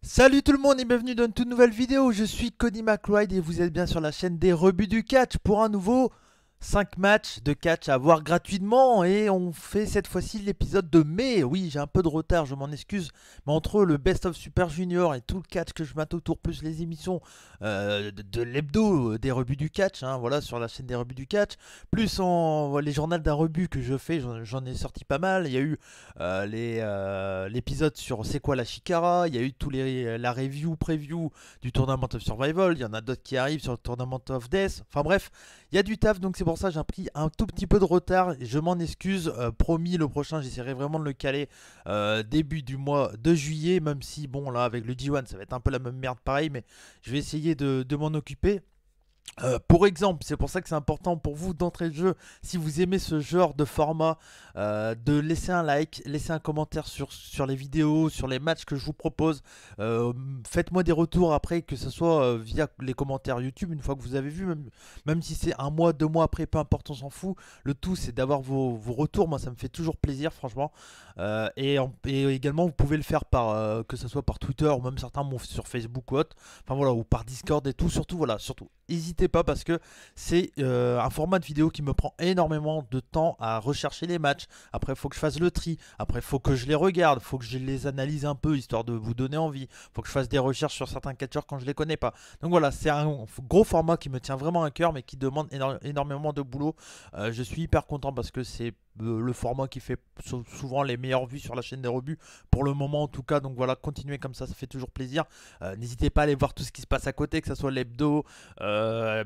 Salut tout le monde et bienvenue dans une toute nouvelle vidéo, je suis Cody McRide et vous êtes bien sur la chaîne des rebuts du catch pour un nouveau 5 matchs de catch à voir gratuitement et on fait cette fois-ci l'épisode de mai. Oui, j'ai un peu de retard, je m'en excuse, mais entre le Best of Super Junior et tout le catch que je mate autour, plus les émissions de l'hebdo des rebuts du catch, hein, voilà, sur la chaîne des rebuts du catch, plus les journaux d'un rebut que je fais, j'en ai sorti pas mal. Il y a eu l'épisode sur c'est quoi la Chikara, il y a eu la preview du Tournament of Survival, il y en a d'autres qui arrivent sur le Tournament of Death, enfin bref, il y a du taf, donc c'est pour ça que j'ai pris un tout petit peu de retard. Je m'en excuse. Promis, le prochain, j'essaierai vraiment de le caler début du mois de juillet. Même si, bon, là, avec le G1, ça va être un peu la même merde pareil. Mais je vais essayer de m'en occuper. Pour exemple, c'est pour ça que c'est important pour vous d'entrer le jeu, si vous aimez ce genre de format, de laisser un like, laisser un commentaire sur les vidéos, sur les matchs que je vous propose. Faites-moi des retours après, que ce soit via les commentaires YouTube, une fois que vous avez vu, même si c'est un mois, 2 mois après, peu importe, on s'en fout. Le tout, c'est d'avoir vos retours, moi ça me fait toujours plaisir, franchement. Et également, vous pouvez le faire que ce soit par Twitter, ou même certains m'ont fait sur Facebook ou autre, enfin voilà, ou par Discord et tout, surtout, voilà, surtout. N'hésitez pas parce que c'est un format de vidéo qui me prend énormément de temps à rechercher les matchs. Après, il faut que je fasse le tri. Après, il faut que je les regarde. Il faut que je les analyse un peu histoire de vous donner envie. Il faut que je fasse des recherches sur certains catcheurs quand je les connais pas. Donc voilà, c'est un gros format qui me tient vraiment à cœur mais qui demande énormément de boulot. Je suis hyper content parce que c'est le format qui fait souvent les meilleures vues sur la chaîne des rebuts pour le moment en tout cas. Donc voilà, continuez comme ça fait toujours plaisir. N'hésitez pas à aller voir tout ce qui se passe à côté, que ce soit l'hebdo,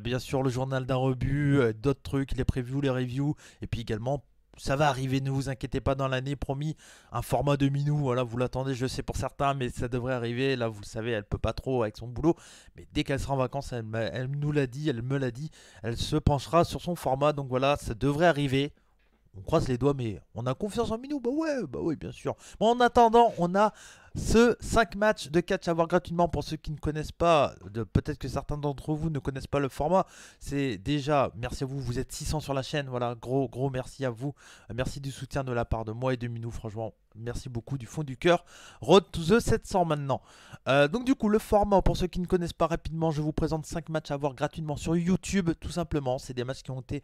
bien sûr le journal d'un rebut, d'autres trucs, les previews, les reviews, et puis également ça va arriver, ne vous inquiétez pas, dans l'année, promis, un format de minou, voilà, vous l'attendez, je sais pour certains, mais ça devrait arriver, là vous le savez, elle peut pas trop avec son boulot, mais dès qu'elle sera en vacances, elle nous l'a dit, elle me l'a dit, elle se penchera sur son format, donc voilà, ça devrait arriver. On croise les doigts, mais on a confiance en Minou. Bah ouais, bien sûr. Bon, en attendant, on a ce 5 matchs de catch à voir gratuitement pour ceux qui ne connaissent pas. Peut-être que certains d'entre vous ne connaissent pas le format. C'est déjà, merci à vous, vous êtes 600 sur la chaîne. Voilà, gros merci à vous. Merci du soutien de la part de moi et de Minou, franchement. Merci beaucoup du fond du cœur. Road to the 700 maintenant. Donc du coup, le format, pour ceux qui ne connaissent pas rapidement, je vous présente 5 matchs à voir gratuitement sur YouTube, tout simplement. C'est des matchs qui ont été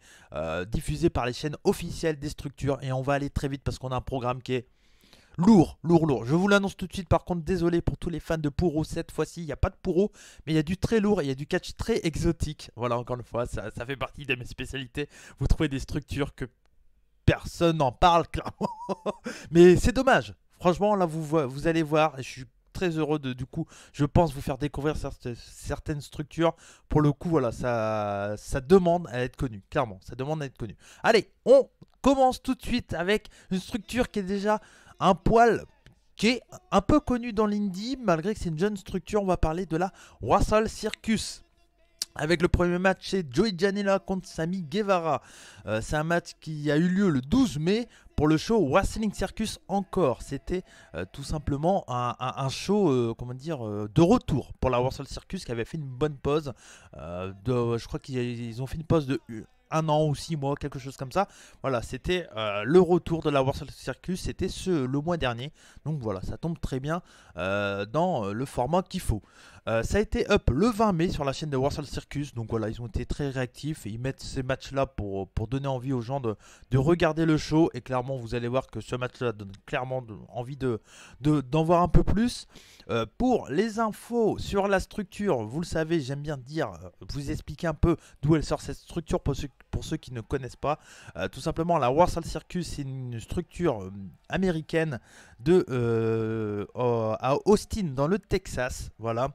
diffusés par les chaînes officielles des structures. Et on va aller très vite parce qu'on a un programme qui est lourd. Je vous l'annonce tout de suite, par contre, désolé pour tous les fans de Puro, cette fois-ci, il n'y a pas de Puro, mais il y a du très lourd, il y a du catch très exotique. Voilà, encore une fois, ça fait partie de mes spécialités. Vous trouvez des structures que personne n'en parle, clairement. Mais c'est dommage. Franchement, là, vous allez voir, et je suis très heureux du coup, je pense vous faire découvrir certaines structures. Pour le coup, voilà, ça demande à être connu, clairement, ça demande à être connu. Allez, on commence tout de suite avec une structure qui est déjà un poil, qui est un peu connue dans l'indie, malgré que c'est une jeune structure. On va parler de la Warsaw Circus. Avec le premier match, c'est Joey Janela contre Sammy Guevara. C'est un match qui a eu lieu le 12 mai pour le show Wrestling Circus encore. C'était tout simplement un show, comment dire, de retour pour la Warsaw Circus qui avait fait une bonne pause. Je crois qu'ils ont fait une pause de 1 an ou 6 mois, quelque chose comme ça. Voilà, c'était le retour de la Warsaw Circus, c'était le mois dernier. Donc voilà, ça tombe très bien dans le format qu'il faut. Ça a été up le 20 mai sur la chaîne de Warsaw Circus. Donc voilà, ils ont été très réactifs et ils mettent ces matchs-là pour donner envie aux gens de regarder le show. Et clairement, vous allez voir que ce match-là donne clairement envie d'en voir un peu plus. Pour les infos sur la structure, vous le savez, j'aime bien dire, vous expliquer un peu d'où elle sort cette structure pour ceux qui ne connaissent pas. Tout simplement, la Warsaw Circus, c'est une structure américaine à Austin, dans le Texas. Voilà.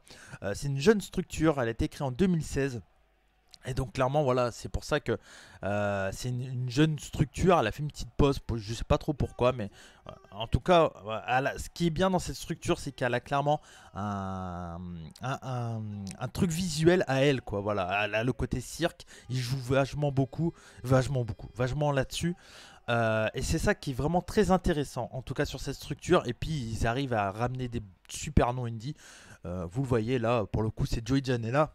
C'est une jeune structure, elle a été créée en 2016. Et donc clairement voilà, c'est pour ça que c'est une jeune structure. Elle a fait une petite pause, je sais pas trop pourquoi, mais en tout cas, ce qui est bien dans cette structure, c'est qu'elle a clairement un, un truc visuel à elle, quoi. Voilà, elle a le côté cirque, il joue vachement là-dessus. Et c'est ça qui est vraiment très intéressant, en tout cas sur cette structure. Et puis ils arrivent à ramener des super noms indie. Vous le voyez là, pour le coup, c'est Joey Janela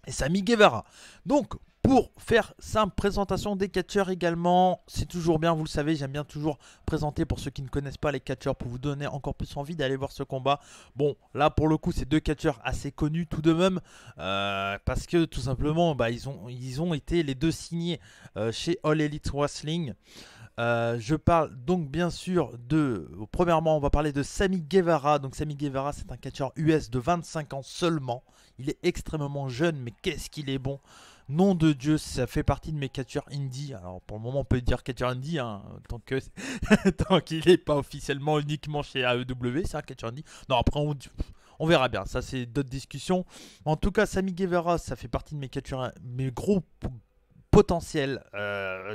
et Sammy Guevara. Donc, Pour faire simple, présentation des catcheurs également, c'est toujours bien, vous le savez, j'aime bien toujours présenter pour ceux qui ne connaissent pas les catcheurs pour vous donner encore plus envie d'aller voir ce combat. Bon, là pour le coup, c'est deux catcheurs assez connus tout de même, parce que tout simplement, ils ont été les deux signés chez All Elite Wrestling. Je parle donc bien sûr premièrement, on va parler de Sammy Guevara. Donc Sammy Guevara, c'est un catcheur US de 25 ans seulement. Il est extrêmement jeune, mais qu'est-ce qu'il est bon. Nom de Dieu, ça fait partie de mes catcheurs indie. Alors pour le moment, on peut dire catcheur indie, hein, tant qu'il n'est pas officiellement uniquement chez AEW, c'est un catcheur indie. Non, après on verra bien, ça c'est d'autres discussions. En tout cas, Sammy Guevara, ça fait partie de mes catcheurs, mes gros potentiel,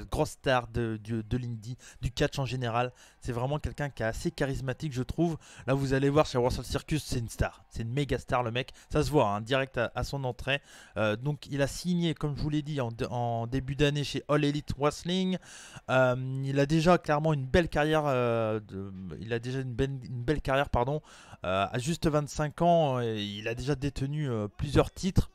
grosse star de l'indie, du catch en général. C'est vraiment quelqu'un qui est assez charismatique, je trouve. Là, vous allez voir chez Wrestle Circus, c'est une star. C'est une méga star, le mec. Ça se voit, hein, direct à son entrée. Donc, il a signé, comme je vous l'ai dit, en début d'année chez All Elite Wrestling. Il a déjà clairement une belle carrière. Il a déjà une belle carrière, pardon. À juste 25 ans, il a déjà détenu plusieurs titres,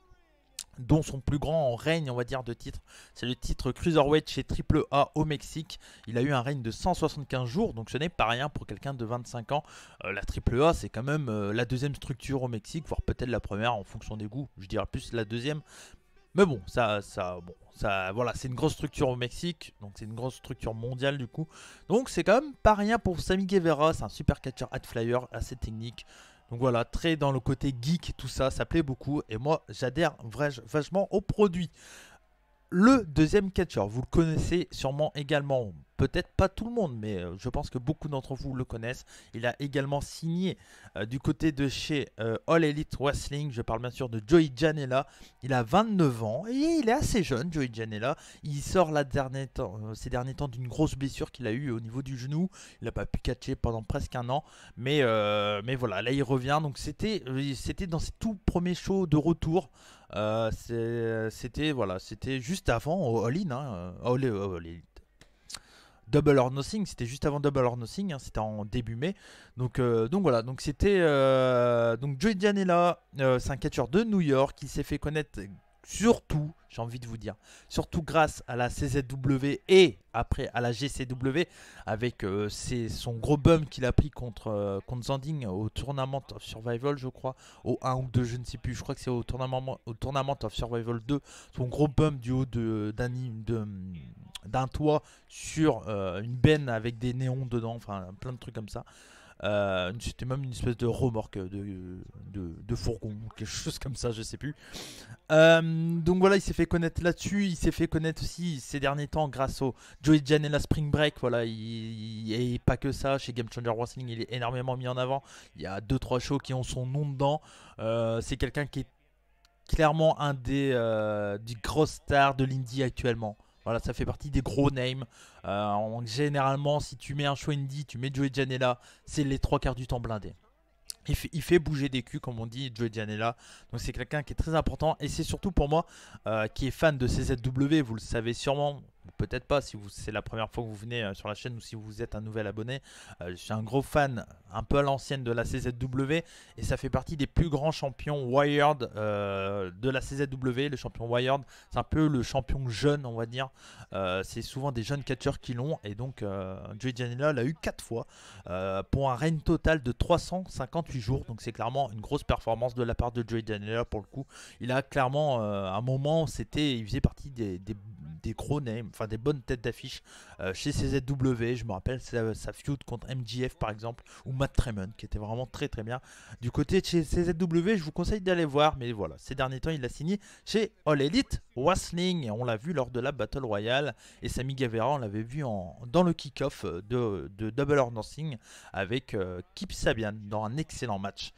dont son plus grand règne, on va dire, de titre, c'est le titre Cruiserweight chez AAA au Mexique. Il a eu un règne de 175 jours, donc ce n'est pas rien pour quelqu'un de 25 ans. La AAA, c'est quand même la deuxième structure au Mexique, voire peut-être la première en fonction des goûts. Je dirais plus la deuxième. Mais bon, voilà, c'est une grosse structure au Mexique, donc c'est une grosse structure mondiale du coup. Donc c'est quand même pas rien pour Sammy Guevara, c'est un super catcher high flyer, assez technique. Donc voilà, très dans le côté geek, tout ça, ça plaît beaucoup. Et moi, j'adhère vachement au produit. Le deuxième catcher, vous le connaissez sûrement également. Peut-être pas tout le monde, mais je pense que beaucoup d'entre vous le connaissent. Il a également signé du côté de chez All Elite Wrestling. Je parle bien sûr de Joey Janela. Il a 29 ans et il est assez jeune, Joey Janela. Il sort ces derniers temps d'une grosse blessure qu'il a eue au niveau du genou. Il n'a pas pu catcher pendant presque un an. Mais voilà, là il revient. Donc c'était dans ses tout premiers shows de retour. C'était juste avant All In, hein, All Elite. Double or Nothing, c'était juste avant Double or Nothing, hein, c'était en début mai. Donc voilà, donc c'était donc Joey Janela, c'est un catcheur de New York qui s'est fait connaître surtout, j'ai envie de vous dire, surtout grâce à la CZW et après à la GCW avec son gros bum qu'il a pris contre Zanding au Tournament of Survival, je crois, au 1 ou 2, je ne sais plus, je crois que c'est au Tournament of Survival 2, son gros bum du haut d'un toit sur une benne avec des néons dedans, enfin plein de trucs comme ça. C'était même une espèce de remorque de fourgon, quelque chose comme ça, je sais plus. Donc voilà, il s'est fait connaître là-dessus. Il s'est fait connaître aussi ces derniers temps grâce au Joey Janela Spring Break. Voilà, et pas que ça. Chez Game Changer Wrestling, il est énormément mis en avant. Il y a 2-3 shows qui ont son nom dedans. C'est quelqu'un qui est clairement un des grosses stars de l'indie actuellement. Voilà, ça fait partie des gros names. Généralement, si tu mets un show indie, tu mets Joey Janela, c'est les 3 quarts du temps blindé. Il fait bouger des culs, comme on dit, Joey Janela. Donc c'est quelqu'un qui est très important. Et c'est surtout pour moi, qui est fan de CZW, vous le savez sûrement. Peut-être pas si c'est la première fois que vous venez sur la chaîne ou si vous êtes un nouvel abonné. Je suis un gros fan, un peu à l'ancienne de la CZW. Et ça fait partie des plus grands champions Wired de la CZW. Le champion Wired, c'est un peu le champion jeune, on va dire. C'est souvent des jeunes catcheurs qui l'ont. Et donc Joey Janela l'a eu 4 fois pour un règne total de 358 jours. Donc c'est clairement une grosse performance de la part de Joey Janela pour le coup. Il a clairement un moment, il faisait partie des gros names, enfin des bonnes têtes d'affiche chez CZW. Je me rappelle sa feud contre MJF par exemple, ou Matt Tremont qui était vraiment très très bien. Du côté de chez CZW, je vous conseille d'aller voir, mais voilà, ces derniers temps il a signé chez All Elite Wrestling et on l'a vu lors de la Battle Royale. Et Sammy Guevara, on l'avait vu dans le kick-off de Double or Nothing avec Kip Sabian dans un excellent match.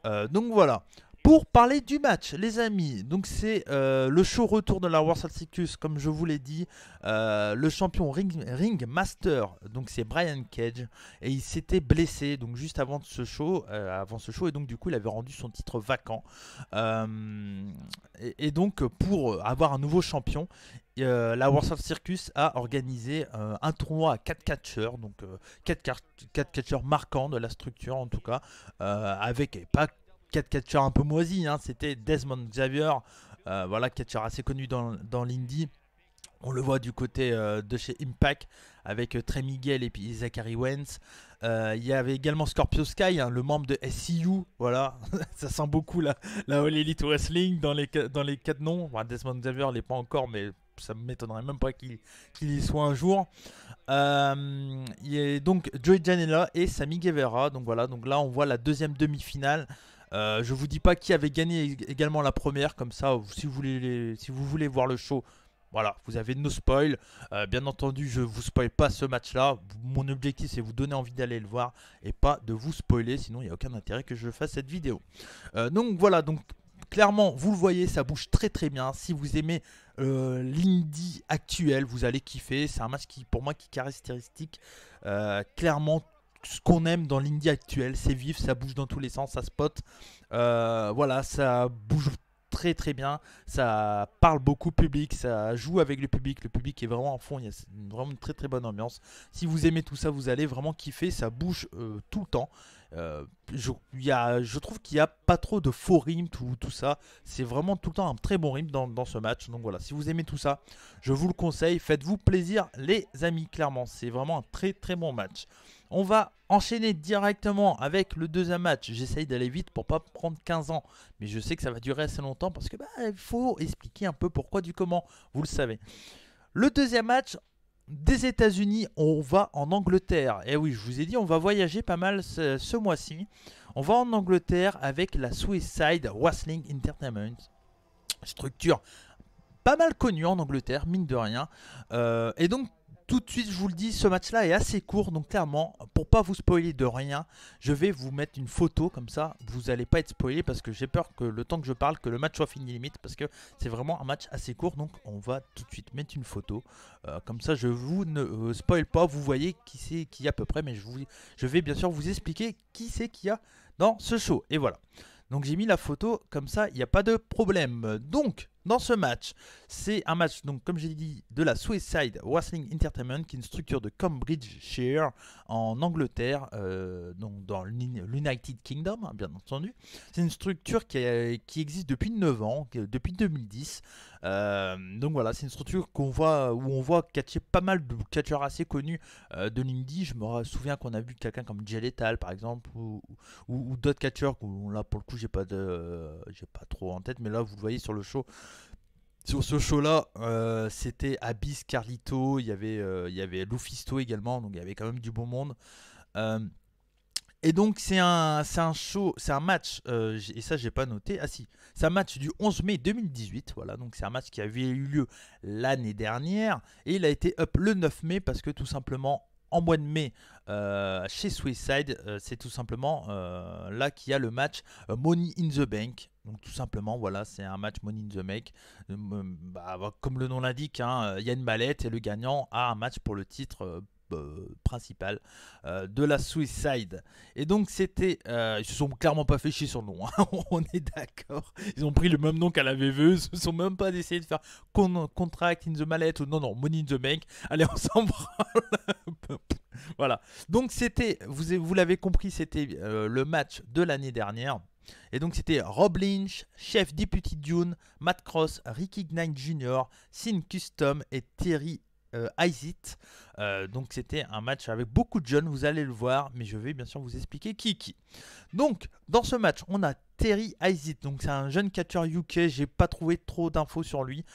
Donc voilà. Pour parler du match, les amis, donc c'est le show retour de la Wrestle Circus, comme je vous l'ai dit. Le champion Ring Master, donc c'est Brian Cage, et il s'était blessé donc juste avant ce show, et donc du coup il avait rendu son titre vacant. Et donc pour avoir un nouveau champion, la Wrestle Circus a organisé un tournoi à 4 catcheurs, donc 4 catcheurs marquants de la structure en tout cas, avec pas 4 catcheurs un peu moisis, hein, c'était Desmond Xavier, Voilà, catcheur assez connu dans l'indie. On le voit du côté de chez Impact avec Trey Miguel et puis Zachary Wentz. Il y avait également Scorpio Sky, hein, le membre de SCU. Voilà, ça sent beaucoup la All Elite Wrestling dans les quatre noms. Bon, Desmond Xavier l'est pas encore, mais ça me m'étonnerait même pas qu'il y soit un jour. Il y a donc Joey Janela et Sammy Guevara. Donc voilà, donc là on voit la deuxième demi-finale. Je vous dis pas qui avait gagné également la première, comme ça si vous voulez voir le show, voilà, vous avez no spoil. Bien entendu, je vous spoil pas ce match-là. Mon objectif, c'est vous donner envie d'aller le voir et pas de vous spoiler. Sinon, il n'y a aucun intérêt que je fasse cette vidéo. Donc voilà, donc clairement, vous le voyez, ça bouge très très bien. Si vous aimez l'indie actuel, vous allez kiffer. C'est un match qui, pour moi, qui est caractéristique. Clairement, ce qu'on aime dans l'indie actuel, c'est vif, ça bouge dans tous les sens, ça spot. Voilà, ça bouge très très bien, ça parle beaucoup au public, ça joue avec le public est vraiment en fond, il y a vraiment une très très bonne ambiance. Si vous aimez tout ça, vous allez vraiment kiffer, ça bouge tout le temps. Je trouve qu'il n'y a pas trop de faux rimes, tout ça, c'est vraiment tout le temps un très bon rime dans ce match. Donc voilà, si vous aimez tout ça, je vous le conseille, faites-vous plaisir les amis, clairement, c'est vraiment un très très bon match. On va enchaîner directement avec le deuxième match. J'essaye d'aller vite pour pas prendre 15 ans. Mais je sais que ça va durer assez longtemps parce que il faut expliquer un peu pourquoi du comment. Vous le savez. Le deuxième match des États-Unis, on va en Angleterre. Et oui, je vous ai dit, on va voyager pas mal ce mois-ci. On va en Angleterre avec la Suicide Wrestling Entertainment. Structure pas mal connue en Angleterre, mine de rien. Et donc, tout de suite, je vous le dis, ce match-là est assez court, donc clairement, pour pas vous spoiler de rien, je vais vous mettre une photo comme ça, vous n'allez pas être spoilé parce que j'ai peur que le temps que je parle, que le match soit fini limite, parce que c'est vraiment un match assez court, donc on va tout de suite mettre une photo, comme ça je vous ne spoil pas, vous voyez qui c'est qui y a à peu près, mais je vais bien sûr vous expliquer qui c'est qu'il y a dans ce show, et voilà. Donc j'ai mis la photo, comme ça il n'y a pas de problème. Donc dans ce match, c'est un match, donc comme j'ai dit, de la Suicide Wrestling Entertainment, qui est une structure de Cambridgeshire en Angleterre, donc dans l'United Kingdom, hein, bien entendu. C'est une structure qui existe depuis 9 ans, depuis 2010. Donc voilà, c'est une structure où on voit catcher pas mal de catcheurs assez connus de l'indie. Je me souviens qu'on a vu quelqu'un comme Jay Lethal par exemple, ou d'autres catcheurs où là pour le coup j'ai pas trop en tête, mais là vous le voyez sur le show. Sur ce show-là, c'était Abyss, Carlito, il y avait Lufisto également, donc il y avait quand même du beau monde. Euh, et donc c'est un show, c'est un match, et ça j'ai pas noté, ah si, c'est un match du 11 mai 2018, voilà, donc c'est un match qui avait eu lieu l'année dernière, et il a été up le 9 mai parce que tout simplement, en mois de mai, chez Suicide, c'est tout simplement là qu'il y a le match Money in the Bank. Donc tout simplement, voilà, c'est un match Money in the Bank. Comme le nom l'indique, hein, il y a une mallette et le gagnant a un match pour le titre principal de la Suicide. Et donc c'était, ils se sont clairement pas fait chier sur le nom, hein, on est d'accord. Ils ont pris le même nom qu'à la VVE, ils se sont même pas essayé de faire Contract in the Mallet ou non, Money in the Bank. Allez, on s'en branle. Voilà. Donc c'était, vous l'avez compris, c'était le match de l'année dernière. Et donc c'était Rob Lynch, Chef Deputy Dune, Matt Cross, Ricky Knight Jr., Sin Custom et Terry Isit. Donc c'était un match avec beaucoup de jeunes, vous allez le voir, mais je vais bien sûr vous expliquer qui. Donc dans ce match, on a Terry Isit, donc c'est un jeune catcheur UK, j'ai pas trouvé trop d'infos sur lui.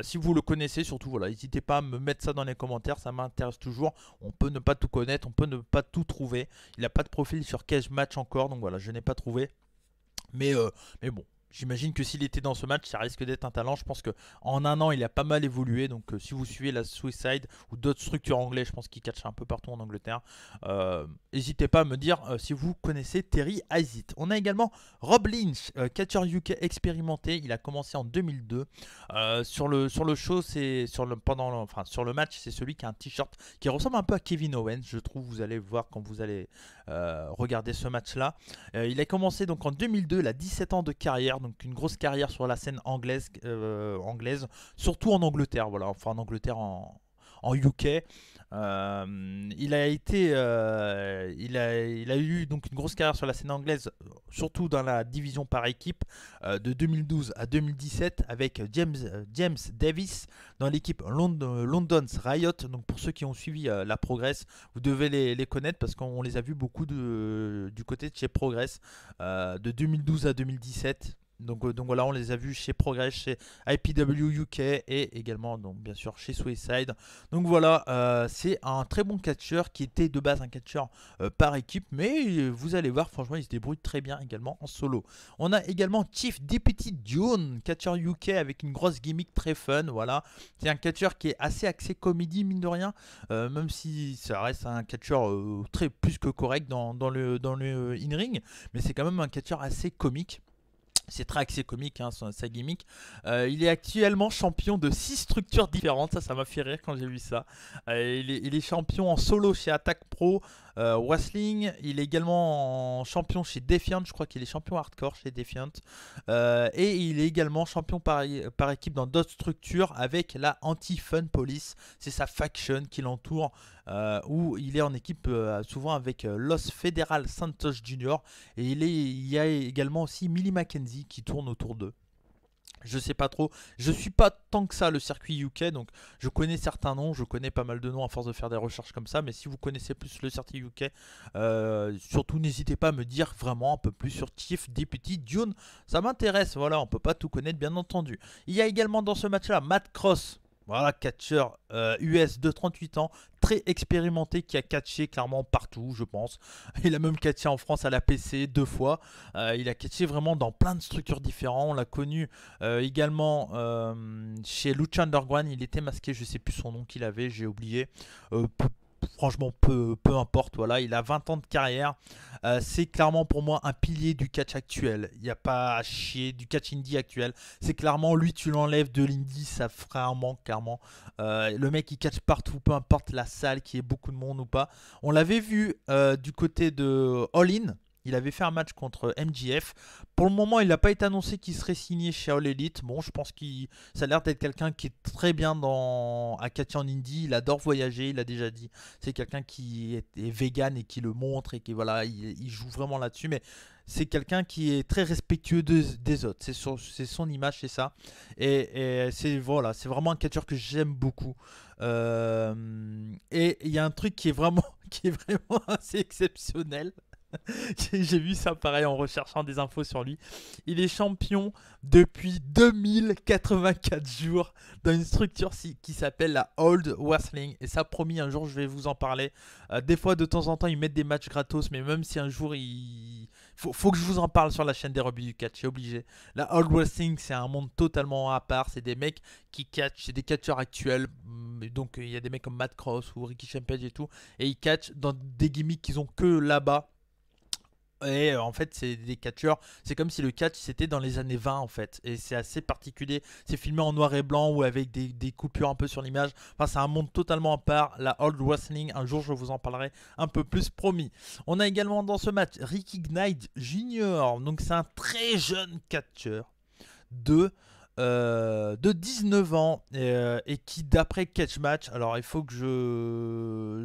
Si vous le connaissez, surtout voilà, n'hésitez pas à me mettre ça dans les commentaires, ça m'intéresse toujours. On peut ne pas tout connaître, on peut ne pas tout trouver. Il n'a pas de profil sur Cage Match encore, donc voilà, je n'ai pas trouvé. Mais bon, j'imagine que s'il était dans ce match, ça risque d'être un talent. Je pense qu'en un an, il a pas mal évolué. Donc si vous suivez la Suicide ou d'autres structures anglaises, je pense qu'il catch un peu partout en Angleterre. N'hésitez pas à me dire si vous connaissez Terry Isit. On a également Rob Lynch, catcher UK expérimenté. Il a commencé en 2002. Sur le show, sur le match, c'est celui qui a un t-shirt qui ressemble un peu à Kevin Owens. Je trouve, vous allez voir quand vous allez regarder ce match-là. Il a commencé donc en 2002, il a 17 ans de carrière, donc une grosse carrière sur la scène anglaise, surtout en Angleterre, voilà, enfin en Angleterre, en UK. Il a eu donc une grosse carrière sur la scène anglaise surtout dans la division par équipe de 2012 à 2017 avec James Davis dans l'équipe London's Riot. Donc pour ceux qui ont suivi la Progress, vous devez les connaître parce qu'on les a vus beaucoup du côté de chez Progress de 2012 à 2017. Donc voilà, on les a vus chez Progress, chez IPW UK et également donc bien sûr chez Suicide. Donc voilà, c'est un très bon catcheur qui était de base un catcheur par équipe, mais vous allez voir, franchement, il se débrouille très bien également en solo. On a également Chief Deputy Dune, catcheur UK avec une grosse gimmick très fun. Voilà, c'est un catcheur qui est assez axé comédie mine de rien, même si ça reste un catcheur très plus que correct dans le in-ring, mais c'est quand même un catcheur assez comique. C'est très axé comique, hein, sa gimmick. Il est actuellement champion de 6 structures différentes. Ça m'a fait rire quand j'ai vu ça. Il est champion en solo chez Attack Pro Wrestling. Il est également champion chez Defiant. Je crois qu'il est champion hardcore chez Defiant. Et il est également champion par équipe dans d'autres structures avec la Anti-Fun Police. C'est sa faction qui l'entoure. Où il est en équipe souvent avec Los Federal Santos Jr. Et il y a également aussi Millie McKenzie qui tourne autour d'eux. Je sais pas trop, je suis pas tant que ça le circuit UK, donc je connais certains noms, je connais pas mal de noms à force de faire des recherches comme ça, mais si vous connaissez plus le circuit UK, surtout n'hésitez pas à me dire vraiment un peu plus sur Chief Deputy Dune, ça m'intéresse, voilà, on peut pas tout connaître bien entendu. Il y a également dans ce match là Matt Cross. Voilà, catcheur US de 38 ans, très expérimenté, qui a catché clairement partout, je pense. Il a même catché en France à la PC 2 fois. Il a catché vraiment dans plein de structures différentes. On l'a connu également chez Lucha Underground. Il était masqué, je sais plus son nom qu'il avait, j'ai oublié. Franchement, peu importe. Voilà, il a 20 ans de carrière. C'est clairement pour moi un pilier du catch actuel. Il n'y a pas à chier du catch indie actuel. C'est clairement lui, tu l'enlèves de l'indie, ça fera un manque clairement. Le mec il catch partout, peu importe la salle, qu'il y ait beaucoup de monde ou pas. On l'avait vu du côté de All In. Il avait fait un match contre MJF. Pour le moment, il n'a pas été annoncé qu'il serait signé chez All Elite. Bon, je pense qu'il ça a l'air d'être quelqu'un qui est très bien à catcher en indie. Il adore voyager, il a déjà dit. C'est quelqu'un qui est vegan et qui le montre et qui voilà, il joue vraiment là-dessus. Mais c'est quelqu'un qui est très respectueux des autres. C'est son image, c'est ça. Et c'est voilà, c'est vraiment un catcheur que j'aime beaucoup. Et il y a un truc qui est vraiment assez exceptionnel. J'ai vu ça pareil en recherchant des infos sur lui. Il est champion depuis 2084 jours dans une structure qui s'appelle la Old Wrestling. Et ça, promis, un jour je vais vous en parler. Des fois, de temps en temps, ils mettent des matchs gratos. Mais même si un jour, faut que je vous en parle sur la chaîne des rebuts du catch. C'est obligé. La Old Wrestling, c'est un monde totalement à part. C'est des mecs qui catchent. C'est des catcheurs actuels. Donc, il y a des mecs comme Matt Cross ou Ricky Champage et tout. Et ils catchent dans des gimmicks qu'ils ont que là-bas. Et en fait, c'est des catcheurs. C'est comme si le catch c'était dans les années 20 en fait. Et c'est assez particulier. C'est filmé en noir et blanc ou avec des coupures un peu sur l'image. Enfin, c'est un monde totalement à part. La Old Wrestling, un jour je vous en parlerai un peu plus, promis. On a également dans ce match Ricky Knight Jr. Donc, c'est un très jeune catcheur de 19 ans et qui, d'après Catch Match, alors il faut que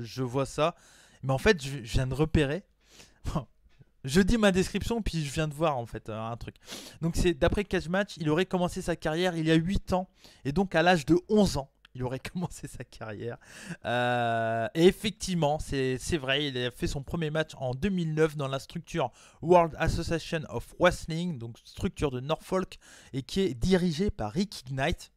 je vois ça. Mais en fait, je viens de repérer. Je dis ma description, puis je viens de voir en fait un truc. Donc c'est d'après Catch Match, il aurait commencé sa carrière il y a 8 ans. Et donc à l'âge de 11 ans, il aurait commencé sa carrière. Et effectivement, c'est vrai, il a fait son premier match en 2009 dans la structure World Association of Wrestling, donc structure de Norfolk, et qui est dirigée par Ricky Knight.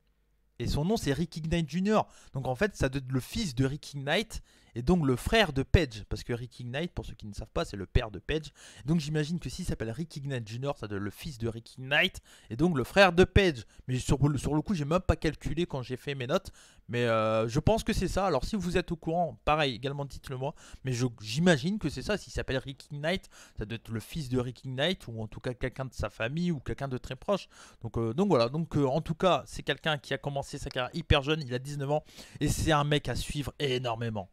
Et son nom c'est Ricky Knight Jr. Donc en fait, ça doit être le fils de Ricky Knight. Et donc le frère de Page, parce que Ricky Knight, pour ceux qui ne savent pas, c'est le père de Page. Donc j'imagine que s'il s'appelle Ricky Knight Jr., ça doit être le fils de Ricky Knight, et donc le frère de Page. Mais sur le coup, j'ai même pas calculé quand j'ai fait mes notes, mais je pense que c'est ça. Alors si vous êtes au courant, pareil, également dites-le moi, mais j'imagine que c'est ça. S'il s'appelle Ricky Knight, ça doit être le fils de Ricky Knight, ou en tout cas quelqu'un de sa famille, ou quelqu'un de très proche. Donc voilà, en tout cas, c'est quelqu'un qui a commencé sa carrière hyper jeune, il a 19 ans, et c'est un mec à suivre énormément.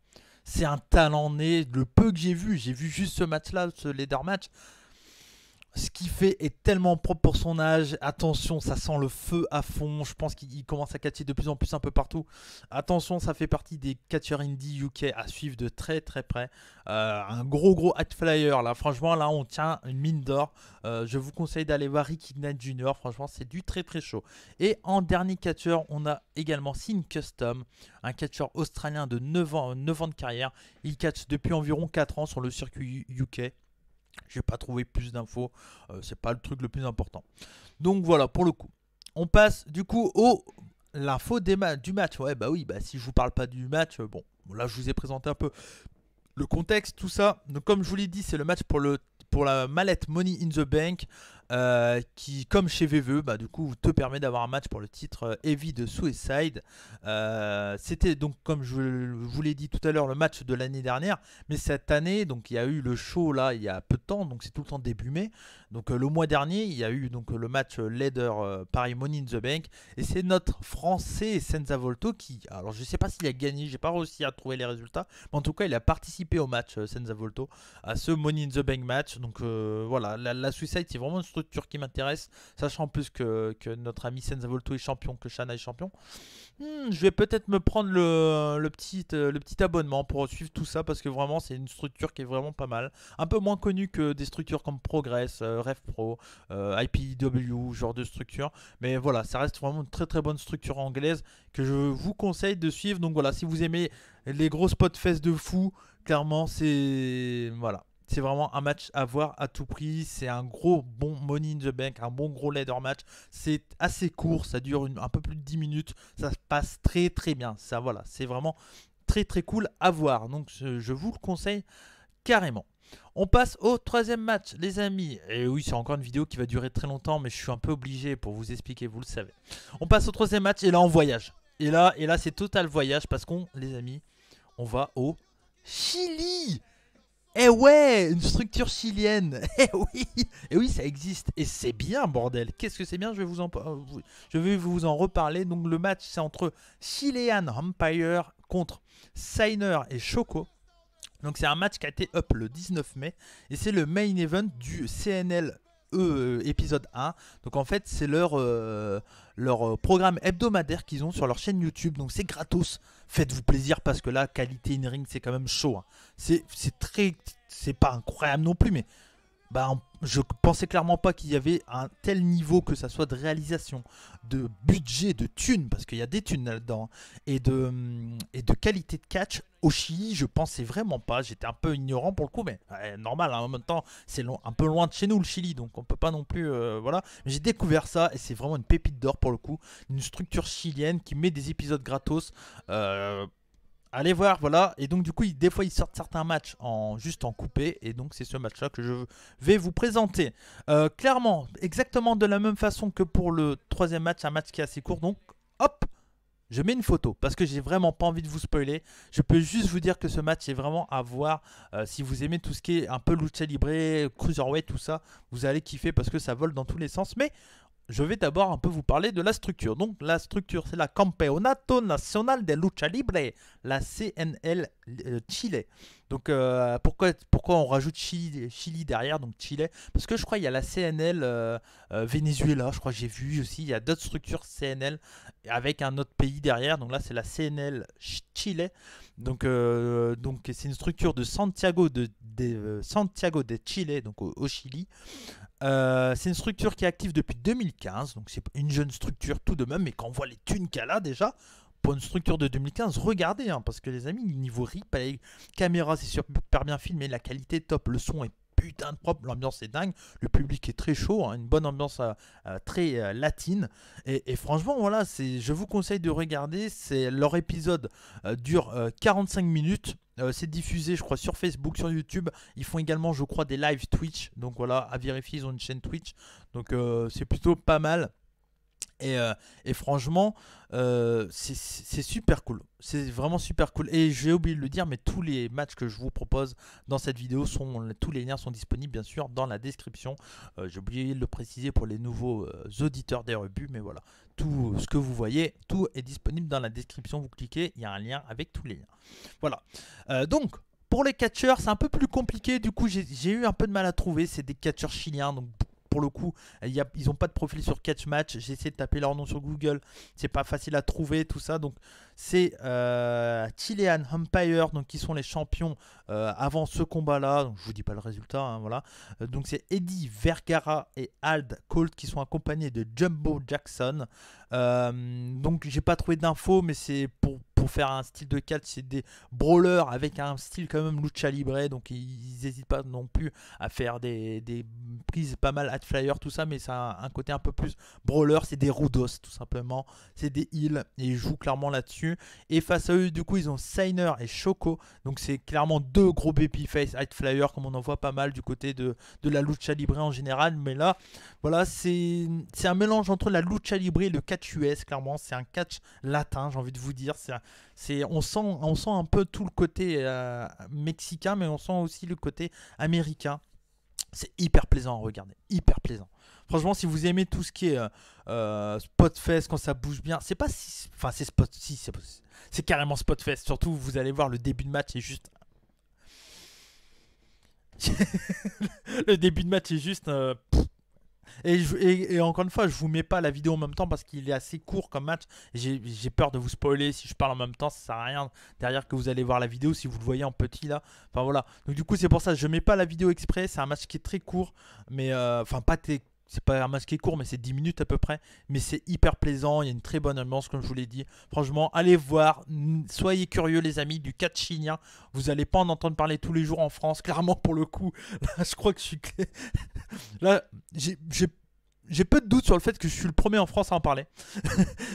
C'est un talent né. Le peu que j'ai vu juste ce match-là, ce leader match. Ce qu'il fait est tellement propre pour son âge. Attention, ça sent le feu à fond. Je pense qu'il commence à catcher de plus en plus un peu partout. Attention, ça fait partie des catcheurs indie UK à suivre de très très près. Un gros high flyer là. Franchement, là, on tient une mine d'or. Je vous conseille d'aller voir Ricky Knight Jr. Franchement, c'est du très très chaud. Et en dernier catcheur, on a également Sin Custom, un catcheur australien de 9 ans de carrière. Il catch depuis environ 4 ans sur le circuit UK. J'ai pas trouvé plus d'infos, c'est pas le truc le plus important. Donc voilà pour le coup. On passe du coup au l'info du match. Ouais bah oui, bah si je vous parle pas du match, bon là je vous ai présenté un peu le contexte, tout ça. Donc comme je vous l'ai dit, c'est le match pour la mallette Money in the Bank. Qui, comme chez VVE, bah, du coup, te permet d'avoir un match pour le titre Heavy de Suicide. C'était donc, comme je vous l'ai dit tout à l'heure, le match de l'année dernière. Mais cette année, donc il y a eu le show là, il y a peu de temps, donc c'est tout le temps début mai. Donc le mois dernier, il y a eu donc le match Leader Paris Money in the Bank. Et c'est notre Français Senza Volto qui, alors je sais pas s'il a gagné, j'ai pas réussi à trouver les résultats. Mais en tout cas, il a participé au match Senza Volto, à ce Money in the Bank match. Donc voilà, la Suicide, c'est vraiment une structure qui m'intéresse, sachant en plus que notre ami Senza Volto est champion, que Shana est champion. Je vais peut-être me prendre le petit abonnement pour suivre tout ça, parce que vraiment c'est une structure qui est vraiment pas mal, un peu moins connue que des structures comme Progress, RevPro, IPW, genre de structure, mais voilà, ça reste vraiment une très très bonne structure anglaise que je vous conseille de suivre. Donc voilà, si vous aimez les gros spots fesses de fou, clairement c'est voilà, c'est vraiment un match à voir à tout prix. C'est un gros bon Money in the Bank, un bon gros leader match. C'est assez court, ça dure un peu plus de 10 minutes. Ça se passe très très bien. Ça voilà, c'est vraiment très très cool à voir. Donc je vous le conseille carrément. On passe au troisième match, les amis. Et oui, c'est encore une vidéo qui va durer très longtemps, mais je suis un peu obligé pour vous expliquer, vous le savez. On passe au troisième match et là on voyage. Et là c'est total voyage parce qu'on, les amis, on va au Chili. Eh ouais, une structure chilienne. Eh oui, ça existe et c'est bien, bordel. Qu'est-ce que c'est bien, je vais vous en reparler. Donc le match, c'est entre Chilean Empire contre Signer et Choco. Donc c'est un match qui a été up le 19 mai et c'est le main event du CNL épisode 1. Donc en fait c'est leur programme hebdomadaire qu'ils ont sur leur chaîne YouTube. Donc c'est gratos. Faites-vous plaisir parce que là, qualité in-ring, c'est quand même chaud. Hein. C'est pas incroyable non plus, mais bah, je pensais clairement pas qu'il y avait un tel niveau, que ça soit de réalisation, de budget, de thunes, parce qu'il y a des thunes là-dedans, et de qualité de catch. Au Chili, je pensais vraiment pas. J'étais un peu ignorant pour le coup, mais normal, hein, en même temps, c'est un peu loin de chez nous le Chili, donc on peut pas non plus. Voilà. Mais j'ai découvert ça et c'est vraiment une pépite d'or pour le coup. Une structure chilienne qui met des épisodes gratos. Allez voir, voilà. Et donc du coup, des fois, ils sortent certains matchs juste en coupé. Et donc c'est ce match-là que je vais vous présenter. Clairement, exactement de la même façon que pour le troisième match, un match qui est assez court. Donc hop, je mets une photo parce que j'ai vraiment pas envie de vous spoiler. Je peux juste vous dire que ce match est vraiment à voir. Si vous aimez tout ce qui est un peu lucha libre, cruiserweight, tout ça, vous allez kiffer parce que ça vole dans tous les sens. Mais je vais d'abord un peu vous parler de la structure. Donc la structure, c'est la Campeonato Nacional de Lucha Libre, la CNL Chile. Donc pourquoi on rajoute Chili derrière, donc Chile? Parce que je crois qu'il y a la CNL Venezuela, je crois que j'ai vu aussi. Il y a d'autres structures CNL avec un autre pays derrière. Donc là, c'est la CNL Chile. Donc c'est une structure de Santiago de Chile, donc au Chili. C'est une structure qui est active depuis 2015, donc c'est une jeune structure tout de même, mais quand on voit les thunes qu'elle a déjà, pour une structure de 2015, regardez, hein, parce que les amis, niveau RIP, la caméra c'est super bien filmé, la qualité est top, le son est putain de propre, l'ambiance est dingue, le public est très chaud, hein, une bonne ambiance très latine, et franchement voilà, je vous conseille de regarder. Leur épisode dure 45 minutes. C'est diffusé je crois sur Facebook, sur YouTube. Ils font également je crois des live Twitch, donc voilà, à vérifier, ils ont une chaîne Twitch, donc c'est plutôt pas mal. Et franchement, c'est super cool. C'est vraiment super cool. Et j'ai oublié de le dire, mais tous les matchs que je vous propose dans cette vidéo, tous les liens sont disponibles bien sûr dans la description. J'ai oublié de le préciser pour les nouveaux auditeurs des rebuts, mais voilà. Tout ce que vous voyez, tout est disponible dans la description. Vous cliquez, il y a un lien avec tous les liens. Voilà. Donc, pour les catcheurs, c'est un peu plus compliqué. Du coup, j'ai eu un peu de mal à trouver. C'est des catcheurs chiliens, donc pour le coup, ils n'ont pas de profil sur Catch Match. J'ai essayé de taper leur nom sur Google, c'est pas facile à trouver tout ça. Donc c'est Chilean Empire, donc qui sont les champions avant ce combat-là. Donc je vous dis pas le résultat, hein, voilà. Donc c'est Eddie Vergara et Ald Colt qui sont accompagnés de Jumbo Jackson. Donc j'ai pas trouvé d'infos, mais c'est pour faire un style de catch, c'est des brawlers avec un style quand même lucha libre, donc ils n'hésitent pas non plus à faire des prises pas mal high flyer, tout ça, mais ça a un côté un peu plus brawler, c'est des rudos tout simplement, c'est des heals et ils jouent clairement là-dessus. Et face à eux, du coup, ils ont Sainer et Choco, donc c'est clairement deux gros babyface high flyer comme on en voit pas mal du côté de la lucha libre en général, mais là, voilà, c'est un mélange entre la lucha libre et le catch US, clairement, c'est un catch latin, j'ai envie de vous dire, on sent un peu tout le côté mexicain, mais on sent aussi le côté américain. C'est hyper plaisant à regarder, hyper plaisant. Franchement, si vous aimez tout ce qui est spot fest quand ça bouge bien, c'est pas si, enfin c'est spot, si c'est carrément spot fest. Surtout, vous allez voir le début de match, c'est juste le début de match est juste et encore une fois, je vous mets pas la vidéo en même temps parce qu'il est assez court comme match. J'ai peur de vous spoiler si je parle en même temps, ça sert à rien derrière que vous allez voir la vidéo si vous le voyez en petit là. Enfin voilà. Donc du coup, c'est pour ça que je mets pas la vidéo exprès. C'est un match qui est très court, mais enfin c'est pas un match qui est court, mais c'est 10 minutes à peu près. Mais c'est hyper plaisant, il y a une très bonne ambiance comme je vous l'ai dit. Franchement, allez voir, soyez curieux les amis du catch chilien. Vous n'allez pas en entendre parler tous les jours en France. Clairement pour le coup, là je crois que je suis... Là, j'ai peu de doutes sur le fait que je suis le premier en France à en parler.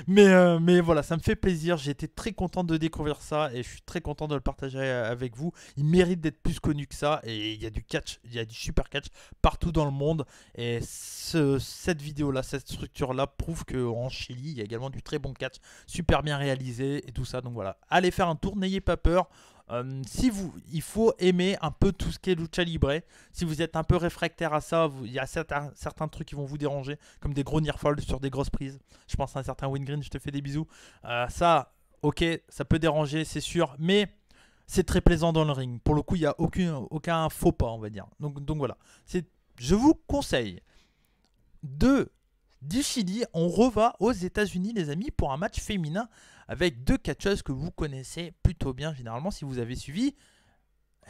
mais voilà, ça me fait plaisir. J'ai été très content de découvrir ça et je suis très content de le partager avec vous. Il mérite d'être plus connu que ça. Et il y a du catch, il y a du super catch partout dans le monde. Et cette vidéo-là, cette structure-là prouve qu'en Chili, il y a également du très bon catch, super bien réalisé et tout ça. Donc voilà, allez faire un tour, n'ayez pas peur. Il faut aimer un peu tout ce qui est lucha libre. Si vous êtes un peu réfractaire à ça, il y a certains trucs qui vont vous déranger, comme des gros near falls sur des grosses prises. Je pense à un certain Wingreen, je te fais des bisous. Ça, ok, ça peut déranger, c'est sûr, mais c'est très plaisant dans le ring. Pour le coup, il n'y a aucun faux pas, on va dire. Donc voilà, je vous conseille du Chili, on reva aux États-Unis, les amis, pour un match féminin avec deux catcheuses que vous connaissez plutôt bien, généralement, si vous avez suivi.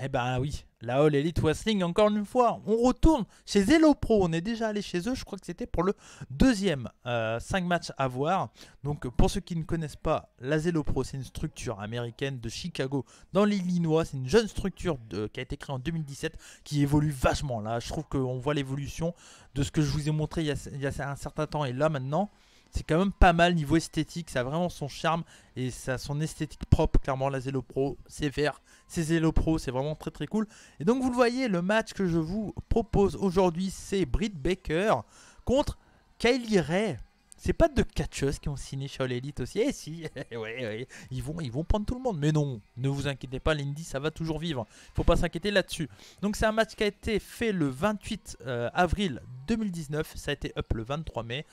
Eh ben oui, la All Elite Wrestling, encore une fois, on retourne chez Zelo Pro. On est déjà allé chez eux, je crois que c'était pour le deuxième 5 matchs à voir. Donc pour ceux qui ne connaissent pas, la Zelo Pro, c'est une structure américaine de Chicago dans l'Illinois. C'est une jeune structure qui a été créée en 2017 qui évolue vachement. Là, je trouve qu'on voit l'évolution de ce que je vous ai montré il y a un certain temps et là maintenant. C'est quand même pas mal niveau esthétique, ça a vraiment son charme et ça a son esthétique propre, clairement la Zelo Pro, c'est vert, c'est Zelo Pro, c'est vraiment très très cool. Et donc vous le voyez, le match que je vous propose aujourd'hui, c'est Britt Baker contre Kylie Ray. C'est pas deux catcheuses qui ont signé chez All Elite aussi. Eh si, ouais, ils vont prendre tout le monde. Mais non, ne vous inquiétez pas, l'Indy, ça va toujours vivre. Il faut pas s'inquiéter là-dessus. Donc c'est un match qui a été fait le 28 avril 2019. Ça a été up le 23 mai.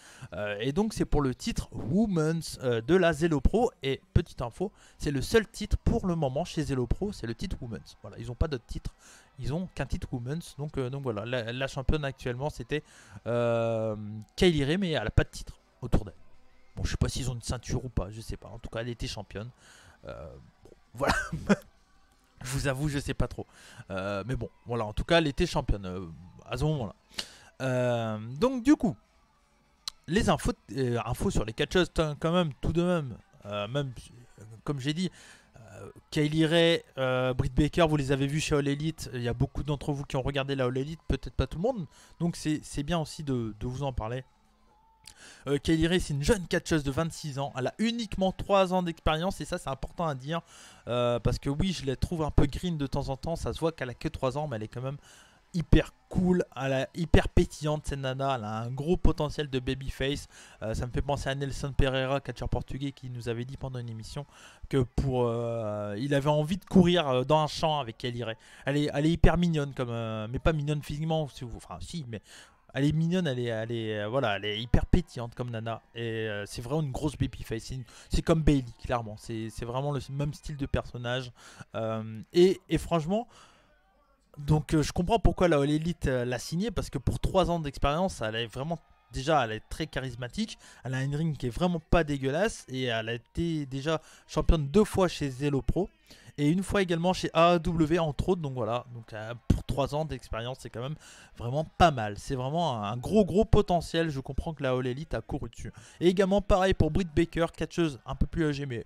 Et donc c'est pour le titre Women's de la Zelo Pro. Et petite info, c'est le seul titre pour le moment chez Zelo Pro, c'est le titre Women's. Voilà, ils n'ont pas d'autres titres. Ils ont qu'un titre Women's. Donc voilà, la championne actuellement, c'était Kylie Ray, mais elle n'a pas de titre autour d'elle. Bon, je sais pas s'ils ont une ceinture ou pas, je sais pas. En tout cas, elle était championne. Bon, voilà. Je vous avoue, je sais pas trop. Mais bon, voilà. En tout cas, elle était championne à ce moment-là. Donc, du coup, les infos sur les catcheuses, quand même, tout de même, même comme j'ai dit, Kylie Ray, Britt Baker, vous les avez vus chez All Elite. Il y a beaucoup d'entre vous qui ont regardé la All Elite, peut-être pas tout le monde. Donc, c'est bien aussi de vous en parler. Kylie Ray, c'est une jeune catcheuse de 26 ans. Elle a uniquement 3 ans d'expérience et ça c'est important à dire parce que oui, je la trouve un peu green de temps en temps. Ça se voit qu'elle a que 3 ans, mais elle est quand même hyper cool, elle est hyper pétillante cette nana, elle a un gros potentiel de babyface. Ça me fait penser à Nelson Pereira, catcheur portugais, qui nous avait dit pendant une émission que il avait envie de courir dans un champ avec Kylie Ray. Elle est hyper mignonne mais pas mignonne physiquement, enfin si, mais elle est mignonne, elle est hyper pétillante comme nana. Et c'est vraiment une grosse babyface. C'est comme Bailey, clairement. C'est vraiment le même style de personnage. Et franchement, Donc je comprends pourquoi la All Elite l'a signé, parce que pour 3 ans d'expérience, elle est vraiment déjà elle est très charismatique, elle a une ring qui est vraiment pas dégueulasse et elle a été déjà championne 2 fois chez Zelo Pro et une fois également chez AEW entre autres. Donc voilà, donc pour 3 ans d'expérience, c'est quand même vraiment pas mal. C'est vraiment un gros potentiel. Je comprends que la All Elite a couru dessus. Et également pareil pour Britt Baker, catcheuse un peu plus âgée mais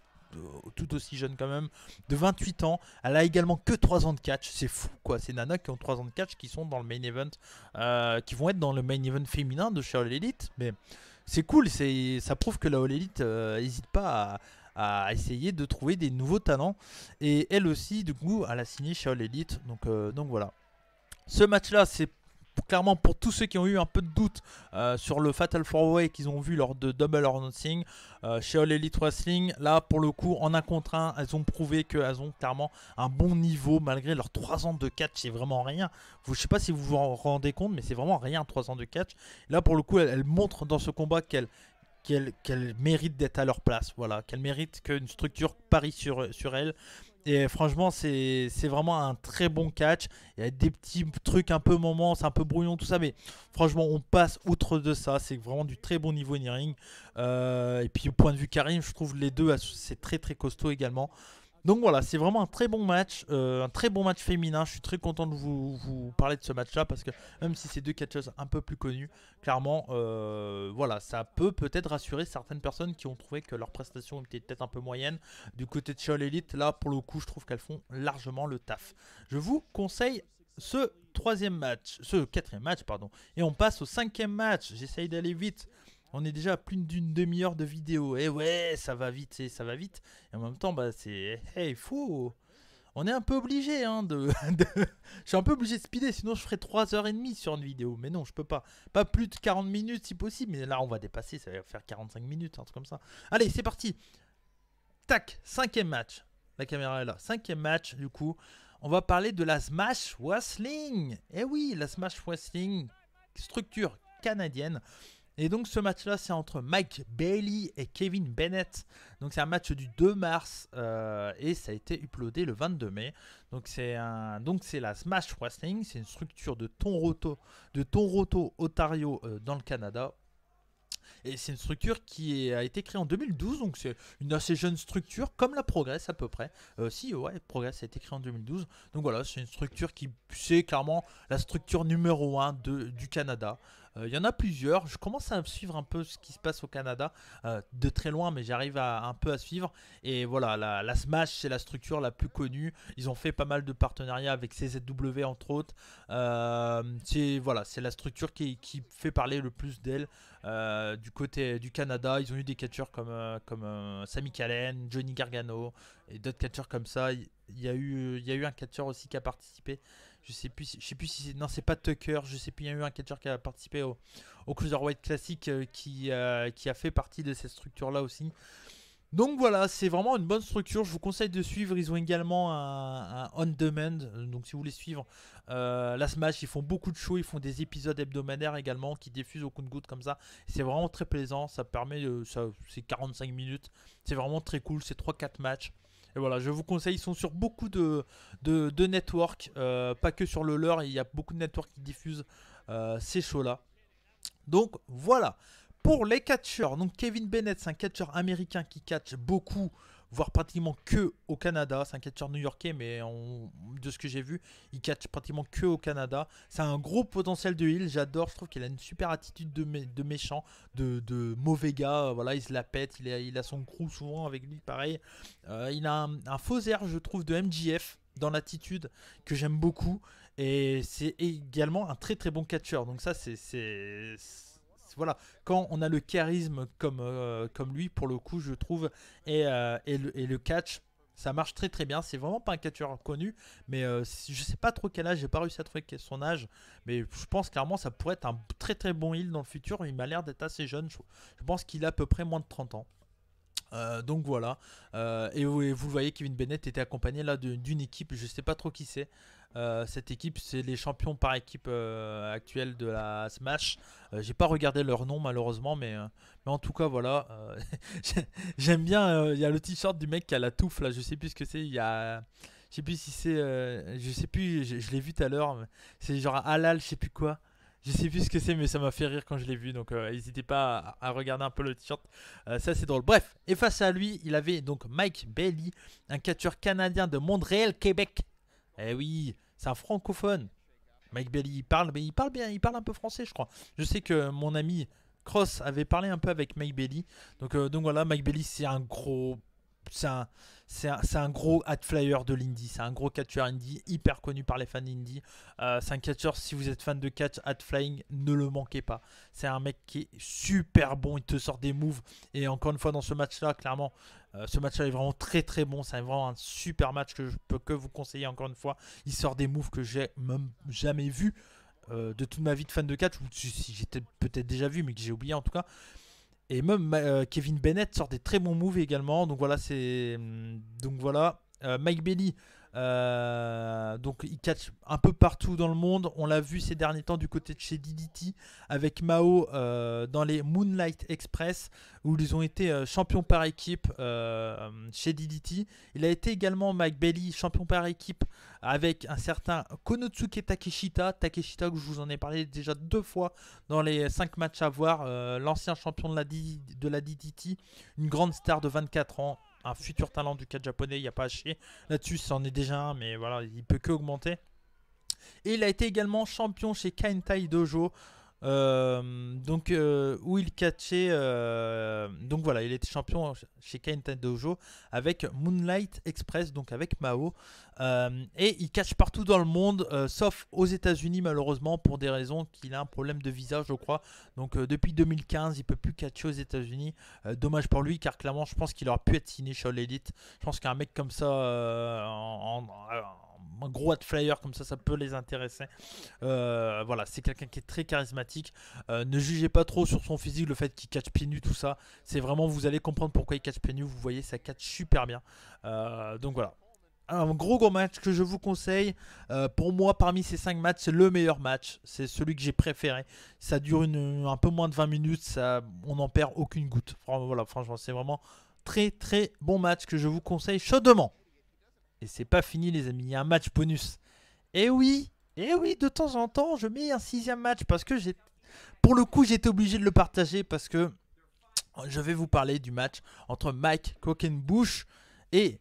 tout aussi jeune quand même, de 28 ans. Elle a également que 3 ans de catch. C'est fou quoi, ces nanas qui ont 3 ans de catch qui sont dans le main event, qui vont être dans le main event féminin de chez All Elite. Mais c'est cool, ça prouve que la All Elite n'hésite pas à essayer de trouver des nouveaux talents. Et elle aussi, du coup, elle a signé chez All Elite. Donc voilà. Ce match-là, c'est clairement pour tous ceux qui ont eu un peu de doute sur le Fatal 4-Way qu'ils ont vu lors de Double or Nothing chez All Elite Wrestling. Là, pour le coup, en 1 contre 1, elles ont prouvé qu'elles ont clairement un bon niveau malgré leurs 3 ans de catch. C'est vraiment rien. Je ne sais pas si vous vous en rendez compte, mais c'est vraiment rien, 3 ans de catch. Là, pour le coup, elles montrent dans ce combat qu'elles méritent d'être à leur place. Voilà, qu'elles méritent qu'une structure parie sur elles. Et franchement, c'est vraiment un très bon catch. Il y a des petits trucs un peu moments, c'est un peu brouillon, tout ça. Mais franchement, on passe outre de ça. C'est vraiment du très bon niveau in-ring. Et puis, au point de vue Karim, je trouve les deux, c'est très costaud également. Donc voilà, c'est vraiment un très bon match féminin. Je suis très content de vous parler de ce match-là parce que même si c'est deux catcheuses un peu plus connues, clairement, voilà, ça peut-être rassurer certaines personnes qui ont trouvé que leur prestation était peut-être un peu moyenne. Du côté de chez All Elite, là, pour le coup, je trouve qu'elles font largement le taf. Je vous conseille ce quatrième match, pardon. Et on passe au 5e match. J'essaye d'aller vite. On est déjà à plus d'une demi-heure de vidéo. Et ouais, ça va vite, ça va vite. Et en même temps, bah c'est... Hey, fou. On est un peu obligé, hein, je suis un peu obligé de speeder, sinon je ferais 3h30 sur une vidéo. Mais non, je peux pas. Pas plus de 40 minutes si possible. Mais là, on va dépasser, ça va faire 45 minutes, un truc comme ça. Allez, c'est parti. Tac, 5e match. La caméra est là. 5e match, du coup. On va parler de la Smash Wrestling. Eh oui, la Smash Wrestling, structure canadienne. Et donc ce match-là, c'est entre Mike Bailey et Kevin Bennett. Donc c'est un match du 2 mars et ça a été uploadé le 22 mai. Donc c'est la Smash Wrestling, c'est une structure de Toronto, Ontario dans le Canada. Et c'est une structure qui a été créée en 2012, donc c'est une assez jeune structure, comme la Progress à peu près. Si, ouais, Progress a été créée en 2012. Donc voilà, c'est une structure qui, c'est clairement la structure numéro 1 du Canada. Il y en a plusieurs. Je commence à suivre un peu ce qui se passe au Canada de très loin, mais j'arrive un peu à suivre. Et voilà, la Smash, c'est la structure la plus connue. Ils ont fait pas mal de partenariats avec CZW entre autres. C'est la structure qui fait parler le plus d'elle du côté du Canada. Ils ont eu des catcheurs comme Sami Callen, Johnny Gargano et d'autres catcheurs comme ça. Il y a eu un catcheur aussi qui a participé. Je sais plus si c'est, non, c'est pas Tucker, je sais plus, il y a eu un catcheur qui a participé au Cruiserweight Classic qui a fait partie de cette structure là aussi. Donc voilà, c'est vraiment une bonne structure, je vous conseille de suivre. Ils ont également un on demand, donc si vous voulez suivre la Smash, ils font beaucoup de shows, ils font des épisodes hebdomadaires également qui diffusent au compte-gouttes comme ça. C'est vraiment très plaisant, ça permet, c'est 45 minutes, c'est vraiment très cool, c'est 3-4 matchs. Et voilà, je vous conseille, ils sont sur beaucoup de networks, pas que sur le leur, il y a beaucoup de networks qui diffusent ces shows-là. Donc voilà, pour les catcheurs, donc Kevin Bennett, c'est un catcheur américain qui catch beaucoup, voire pratiquement que au Canada. C'est un catcheur new-yorkais, mais de ce que j'ai vu, il catch pratiquement que au Canada. C'est un gros potentiel de heel, j'adore, je trouve qu'il a une super attitude de méchant, de mauvais gars. Voilà, il se la pète, il a son crew souvent avec lui, pareil. Il a un faux air, je trouve, de MJF dans l'attitude que j'aime beaucoup. Et c'est également un très très bon catcheur. Donc ça, voilà, quand on a le charisme comme lui, pour le coup, je trouve, et le catch, ça marche très très bien. C'est vraiment pas un catcheur connu, mais je sais pas trop quel âge, j'ai pas réussi à trouver son âge, mais je pense clairement ça pourrait être un très très bon heel dans le futur. Il m'a l'air d'être assez jeune, je pense qu'il a à peu près moins de 30 ans. Donc voilà, et vous le voyez, Kevin Bennett était accompagné là d'une équipe, je sais pas trop qui c'est. Cette équipe, c'est les champions par équipe actuels de la Smash. J'ai pas regardé leur nom malheureusement, mais en tout cas voilà. J'aime bien. Il y a le t-shirt du mec qui a la touffe là, je sais plus ce que c'est. Je sais plus si c'est. Je sais plus, je l'ai vu tout à l'heure. C'est genre Halal, je sais plus quoi. Je sais plus ce que c'est, mais ça m'a fait rire quand je l'ai vu. Donc n'hésitez pas à regarder un peu le t-shirt. Ça, c'est drôle. Bref, et face à lui, il avait donc Mike Bailey, un catcheur canadien de Montréal, Québec. Eh oui, c'est un francophone. Mike Bailey, il parle, mais il parle bien, il parle un peu français, je crois. Je sais que mon ami Cross avait parlé un peu avec Mike Bailey. Donc voilà, Mike Bailey, c'est un gros. C'est un, c'est un gros ad flyer de l'indie. C'est un gros catcheur indie, hyper connu par les fans indie. C'est un catcheur, si vous êtes fan de catch, ad flying, ne le manquez pas. C'est un mec qui est super bon, il te sort des moves. Et encore une fois, dans ce match-là, clairement, ce match-là est vraiment très très bon. C'est vraiment un super match que je peux que vous conseiller encore une fois. Il sort des moves que j'ai même jamais vu de toute ma vie de fan de catch, ou si j'étais peut-être déjà vu, mais que j'ai oublié en tout cas. Et même Kevin Bennett sort des très bons moves également. Donc voilà, Mike Bailey, donc il catch un peu partout dans le monde. On l'a vu ces derniers temps du côté de chez DDT avec Mao dans les Moonlight Express où ils ont été champions par équipe chez DDT. Il a été également Mike Bailey champion par équipe avec un certain Konosuke Takeshita. Takeshita, que je vous en ai parlé déjà 2 fois dans les 5 matchs à voir. L'ancien champion de la DDT, une grande star de 24 ans. Un futur talent du catch japonais, il n'y a pas à chier. Là-dessus, c'en est déjà un, mais voilà, il peut que augmenter. Et il a été également champion chez Kaintai Dojo. Où il catchait. Donc voilà, il était champion chez Kaintai Dojo avec Moonlight Express, donc avec Mao. Et il catch partout dans le monde, sauf aux États-Unis malheureusement pour des raisons qu'il a un problème de visa, je crois. Donc depuis 2015, il peut plus catcher aux États-Unis. Dommage pour lui, car clairement, je pense qu'il aurait pu être signé chez All Elite. Je pense qu'un mec comme ça, un gros ad flyer comme ça peut les intéresser. Voilà, c'est quelqu'un qui est très charismatique. Ne jugez pas trop sur son physique, le fait qu'il catch pieds nus, tout ça. C'est vraiment, vous allez comprendre pourquoi il catch pieds nus. Vous voyez, ça catch super bien. Donc voilà. Un gros match que je vous conseille. Pour moi, parmi ces 5 matchs, c'est le meilleur match. C'est celui que j'ai préféré. Ça dure un peu moins de 20 minutes. On n'en perd aucune goutte. Voilà, franchement, c'est vraiment très très bon match que je vous conseille chaudement. Et c'est pas fini, les amis. Il y a un match bonus. Et oui, de temps en temps, je mets un 6e match parce que pour le coup, j'étais obligé de le partager parce que je vais vous parler du match entre Mike Quackenbush et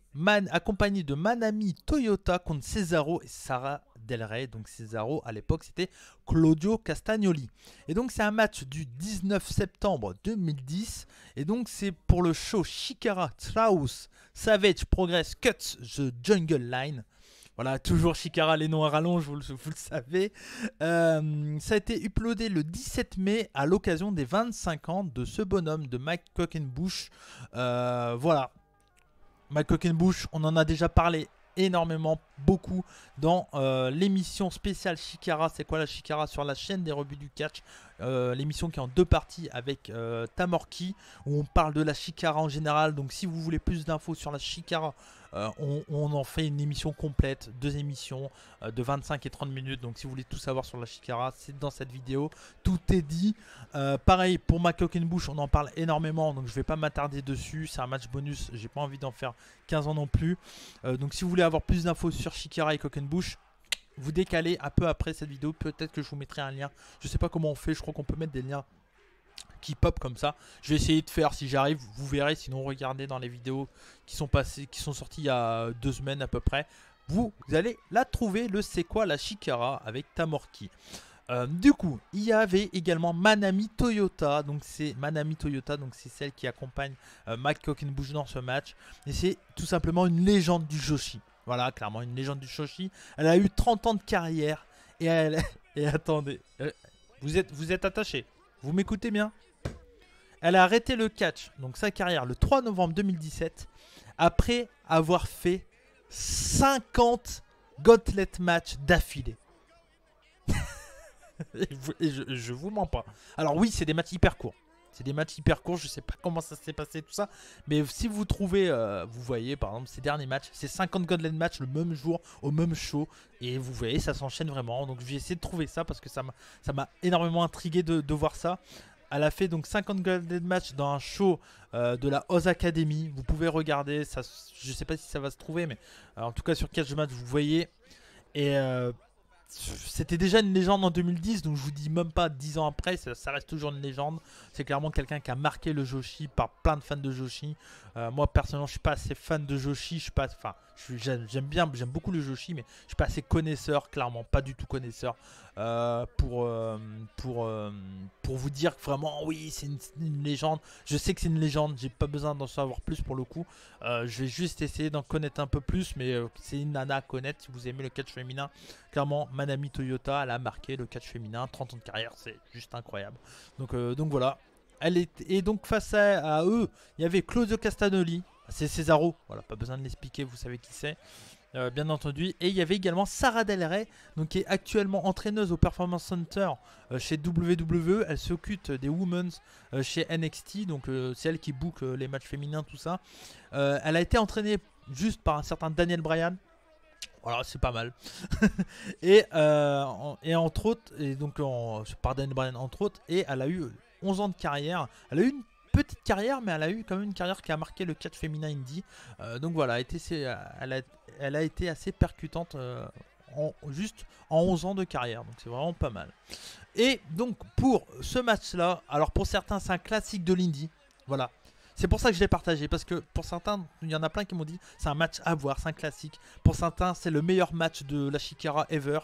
accompagné de Manami Toyota contre Cesaro et Sarah Del Rey. Donc Cesaro, à l'époque, c'était Claudio Castagnoli. Et donc c'est un match du 19 septembre 2010. Et donc c'est pour le show Chikara Strauss Savage Progress Cuts The Jungle Line. Voilà, toujours Chikara, les noms à rallonge, vous le savez. Ça a été uploadé le 17 mai à l'occasion des 25 ans de ce bonhomme, de Mike Quackenbush. Voilà. Mike Quackenbush, on en a déjà parlé énormément, beaucoup, dans l'émission spéciale Chikara. C'est quoi la Chikara sur la chaîne des rebuts du catch, l'émission qui est en 2 parties avec Tamorki, où on parle de la Chikara en général. Donc si vous voulez plus d'infos sur la Chikara, on en fait une émission complète, 2 émissions de 25 et 30 minutes. Donc si vous voulez tout savoir sur la Chikara, c'est dans cette vidéo, tout est dit. Pareil pour Mike Quackenbush, on en parle énormément, donc je vais pas m'attarder dessus. C'est un match bonus, j'ai pas envie d'en faire 15 ans non plus. Donc si vous voulez avoir plus d'infos sur Chikara et Quackenbush, vous décalez un peu après cette vidéo. Peut-être que je vous mettrai un lien, je sais pas comment on fait, je crois qu'on peut mettre des liens qui pop comme ça. Je vais essayer de faire si j'arrive, vous verrez. Sinon regardez dans les vidéos qui sont sorties il y a 2 semaines à peu près. Vous allez la trouver, le c'est quoi la Chikara avec Tamorki. Du coup, il y avait également Manami Toyota. Donc c'est Manami Toyota, donc c'est celle qui accompagne Mike Quackenbush dans ce match. Et c'est tout simplement une légende du Joshi. Voilà, clairement une légende du Joshi. Elle a eu 30 ans de carrière. Et attendez, vous êtes attachés, vous m'écoutez bien? Elle a arrêté le catch, donc sa carrière, le 3 novembre 2017, après avoir fait 50 gauntlet matchs d'affilée. Et je vous mens pas. Alors oui, c'est des matchs hyper courts. C'est des matchs hyper courts, je sais pas comment ça s'est passé tout ça. Mais si vous trouvez, vous voyez par exemple ces derniers matchs, c'est 50 gauntlet matchs le même jour, au même show. Et vous voyez, ça s'enchaîne vraiment. Donc je vais essayer de trouver ça parce que ça m'a énormément intrigué de voir ça. Elle a fait donc 50 Golden Match dans un show de la Oz Academy. Vous pouvez regarder, ça, je sais pas si ça va se trouver, mais en tout cas sur Catch Match vous voyez. Et c'était déjà une légende en 2010, donc je vous dis même pas 10 ans après, ça reste toujours une légende. C'est clairement quelqu'un qui a marqué le Joshi par plein de fans de Joshi. Moi personnellement, je suis pas assez fan de Joshi, je suis pas, enfin, j'aime beaucoup le Joshi, mais je suis pas assez connaisseur, clairement, pas du tout connaisseur pour vous dire que vraiment oui, c'est une légende. Je sais que c'est une légende, j'ai pas besoin d'en savoir plus pour le coup. Je vais juste essayer d'en connaître un peu plus, mais c'est une nana à connaître si vous aimez le catch féminin. Clairement, Manami Toyota, elle a marqué le catch féminin, 30 ans de carrière, c'est juste incroyable. Donc voilà. Et donc face à eux, il y avait Claudio Castagnoli, c'est Cesaro, voilà, pas besoin de l'expliquer, vous savez qui c'est, bien entendu. Et il y avait également Sarah Del Rey, donc, qui est actuellement entraîneuse au Performance Center chez WWE. Elle s'occupe des Women's chez NXT, donc c'est elle qui book les matchs féminins, tout ça. Elle a été entraînée juste par un certain Daniel Bryan. Voilà, c'est pas mal. et entre autres, et donc par Daniel Bryan entre autres, et elle a eu 11 ans de carrière. Elle a eu une petite carrière, mais elle a eu quand même une carrière qui a marqué le catch féminin indie. Donc voilà, elle a été assez percutante juste en 11 ans de carrière. Donc c'est vraiment pas mal. Et donc pour ce match-là, alors pour certains c'est un classique de l'indie. Voilà. C'est pour ça que je l'ai partagé, parce que pour certains, il y en a plein qui m'ont dit c'est un match à voir, c'est un classique. Pour certains, c'est le meilleur match de la Chikara ever.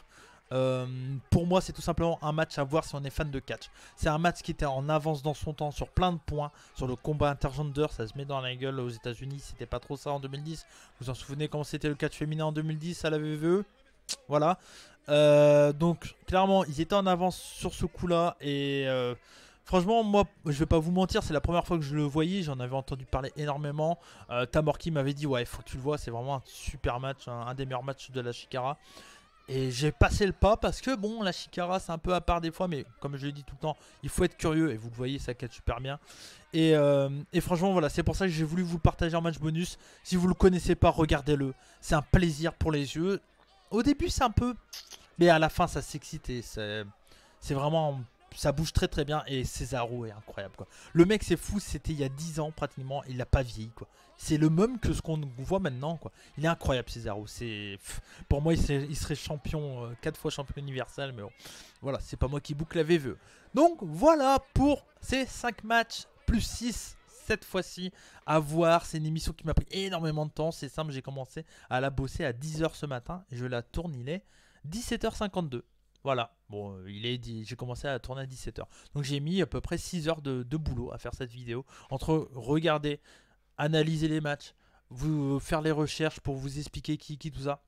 Pour moi, c'est tout simplement un match à voir si on est fan de catch. C'est un match qui était en avance dans son temps sur plein de points. Sur le combat intergender, ça se met dans la gueule aux États-Unis. C'était pas trop ça en 2010. Vous vous en souvenez comment c'était le catch féminin en 2010 à la WWE? Voilà. Donc, clairement, ils étaient en avance sur ce coup-là. Et franchement, moi, je vais pas vous mentir, c'est la première fois que je le voyais. J'en avais entendu parler énormément. Tamorki m'avait dit, ouais, il faut que tu le vois. C'est vraiment un super match, un des meilleurs matchs de la Chikara. Et j'ai passé le pas parce que bon, la Chikara c'est un peu à part des fois, mais comme je l'ai dit tout le temps, il faut être curieux et vous le voyez, ça catch super bien. Et franchement, voilà, c'est pour ça que j'ai voulu vous le partager en match bonus. Si vous le connaissez pas, regardez-le. C'est un plaisir pour les yeux. Au début, c'est un peu, mais à la fin, ça s'excite et c'est vraiment. Ça bouge très très bien et Cesaro est incroyable quoi. Le mec c'est fou, c'était il y a 10 ans pratiquement, il n'a pas vieilli quoi. C'est le même que ce qu'on voit maintenant quoi. Il est incroyable Cesaro, pour moi il serait champion 4 fois champion universel mais bon. Voilà, c'est pas moi qui boucle la VVE. Donc voilà pour ces 5 matchs plus 6 cette fois-ci à voir. C'est une émission qui m'a pris énormément de temps, c'est simple, j'ai commencé à la bosser à 10 h ce matin et je la tourne, il est 17 h 52. Voilà, bon, j'ai commencé à tourner à 17 h. Donc j'ai mis à peu près 6 heures de boulot à faire cette vidéo. Entre regarder, analyser les matchs, vous faire les recherches pour vous expliquer qui, tout ça.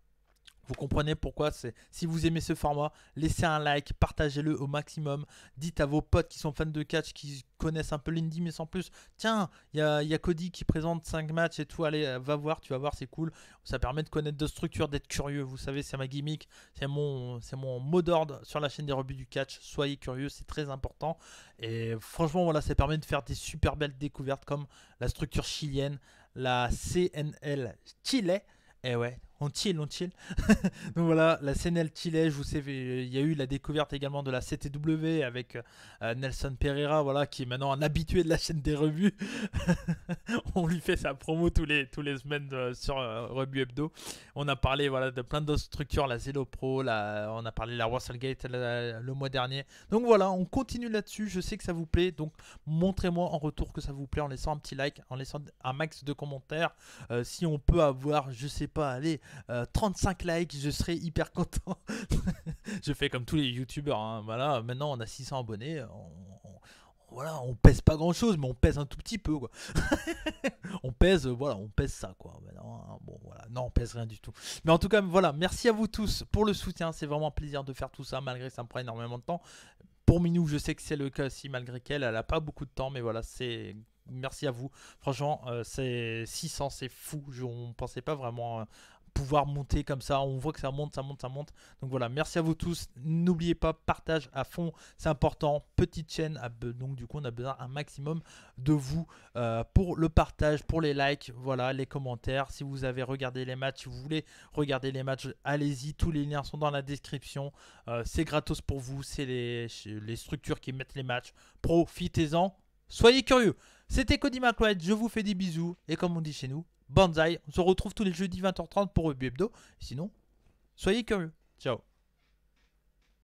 Vous comprenez pourquoi si vous aimez ce format, laissez un like, partagez-le au maximum. Dites à vos potes qui sont fans de catch, qui connaissent un peu l'indie mais sans plus. Tiens, il y a Cody qui présente 5 matchs et tout. Allez, va voir, tu vas voir, c'est cool. Ça permet de connaître d'autres structures, d'être curieux. Vous savez, c'est ma gimmick, c'est mon mot d'ordre sur la chaîne des rebuts du catch. Soyez curieux, c'est très important. Et franchement, voilà, ça permet de faire des super belles découvertes comme la structure chilienne, la CNL Chile. Et ouais, on chill. Donc voilà, la CNL Chile, je vous sais, il y a eu la découverte également de la CTW avec Nelson Pereira, voilà, qui est maintenant un habitué de la chaîne des revues. On lui fait sa promo tous les semaines sur Revue Hebdo. On a parlé voilà, de plein d'autres structures, la Zelo Pro, on a parlé de la Russellgate le mois dernier. Donc voilà, on continue là-dessus, je sais que ça vous plaît, donc montrez-moi en retour que ça vous plaît en laissant un petit like, en laissant un max de commentaires. Si on peut avoir, je sais pas, allez, 35 likes, je serai hyper content. Je fais comme tous les youtubeurs, hein. Voilà, maintenant on a 600 abonnés, voilà, on pèse pas grand chose, mais on pèse un tout petit peu quoi. on pèse ça quoi. Maintenant, hein, bon voilà, non on pèse rien du tout. Mais en tout cas voilà, merci à vous tous pour le soutien, c'est vraiment un plaisir de faire tout ça malgré que ça me prend énormément de temps. Pour Minou, je sais que c'est le cas aussi malgré qu'elle a pas beaucoup de temps, mais voilà, merci à vous. Franchement, c'est 600, c'est fou. On pensait pas vraiment pouvoir monter comme ça. On voit que ça monte, ça monte, ça monte. Donc voilà, merci à vous tous. N'oubliez pas, partage à fond, c'est important. Petite chaîne, donc du coup on a besoin un maximum de vous pour le partage, pour les likes, voilà, les commentaires. Si vous avez regardé les matchs, si vous voulez regarder les matchs, allez-y. Tous les liens sont dans la description. C'est gratos pour vous, c'est les structures qui mettent les matchs. Profitez-en, soyez curieux. C'était Cody McWright, je vous fais des bisous. Et comme on dit chez nous, Banzai. On se retrouve tous les jeudis 20h30 pour Rugby Hebdo. Sinon, soyez curieux. Ciao.